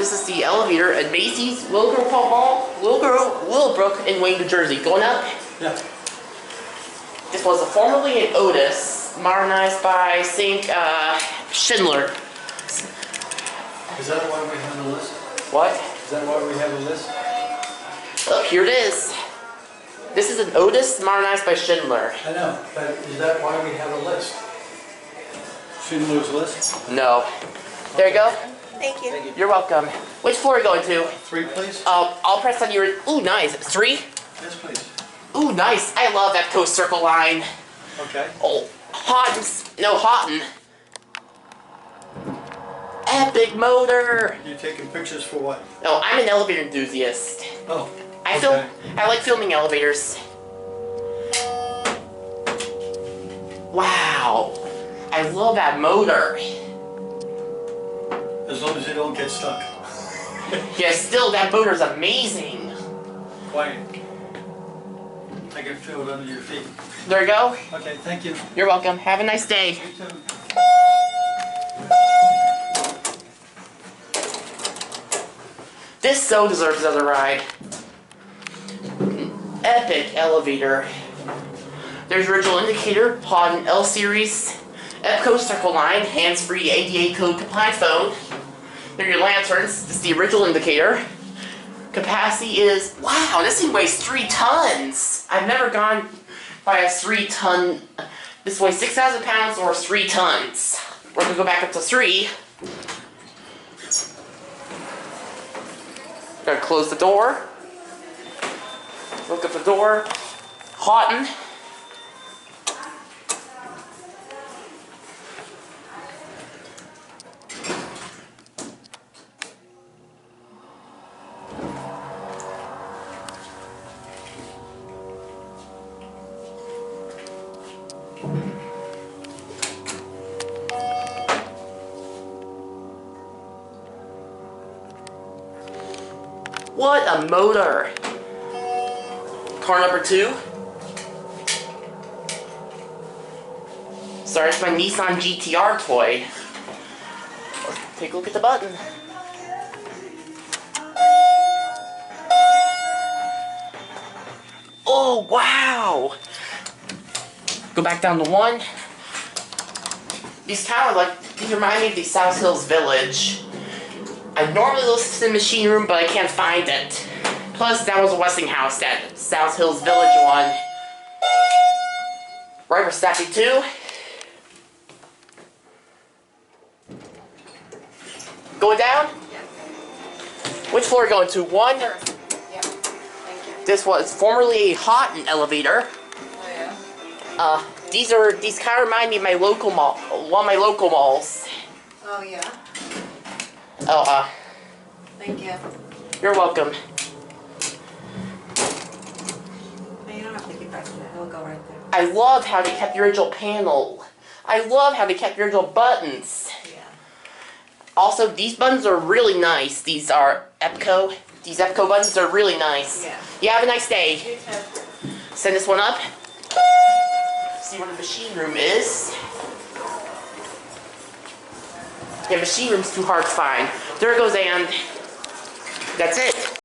This is the elevator at Macy's, Willowbrook in Wayne, New Jersey. Going up? Yeah. This was formerly an Otis, modernized by St. Schindler. Is that why we have a list? What? Is that why we have a list? Oh, here it is. This is an Otis modernized by Schindler. I know, but is that why we have a list? Schindler's List? No. There you go. Thank you. Thank you. You're welcome. Which floor are you going to? 3, please? I'll press on your... Ooh, nice. 3? Yes, please. Ooh, nice. I love EPCO CircleLine. Okay. Oh, Haughton. Epic motor. You're taking pictures for what? No, I'm an elevator enthusiast. Oh, I like filming elevators. Wow. I love that motor. as long as you don't get stuck. Yeah, still, that motor's amazing. Quiet. I can feel it under your feet. There you go. Okay, thank you. You're welcome. Have a nice day. You too. This so deserves another ride. Epic elevator. There's original indicator, Haughton L series, EPCO CircleLine, hands-free ADA code compliant phone. There are your lanterns. This is the original indicator. Capacity is, wow, this thing weighs 3 tons. I've never gone by a 3-ton. This weighs 6,000 pounds or 3 tons. We're gonna go back up to 3. Gotta close the door. Look up the door. Haughton. What a motor! Car number 2. Sorry, it's my Nissan GTR toy. Let's take a look at the button. Oh, wow! Go back down to 1. These remind me of the South Hills Village. I normally listen to the machine room, but I can't find it. Plus, that was a Westinghouse, that South Hills Village one. Right, we're stacking 2. Going down? Yeah. Which floor are you going to? 1? Yeah. Thank you. This was formerly a Haughton elevator. Oh yeah. These kind of remind me of my local mall, one of my local malls. Oh yeah. Oh, Thank you. you're welcome. Oh, you don't have to keep pressing it. It'll go right there. I love how they kept the original panel. I love how they kept the original buttons. Yeah. Also, these buttons are really nice. These are EPCO. These EPCO buttons are really nice. Yeah. You have a nice day. You too. Send this one up. See where the machine room is. Yeah, machine room's too hard to find. There goes and that's it.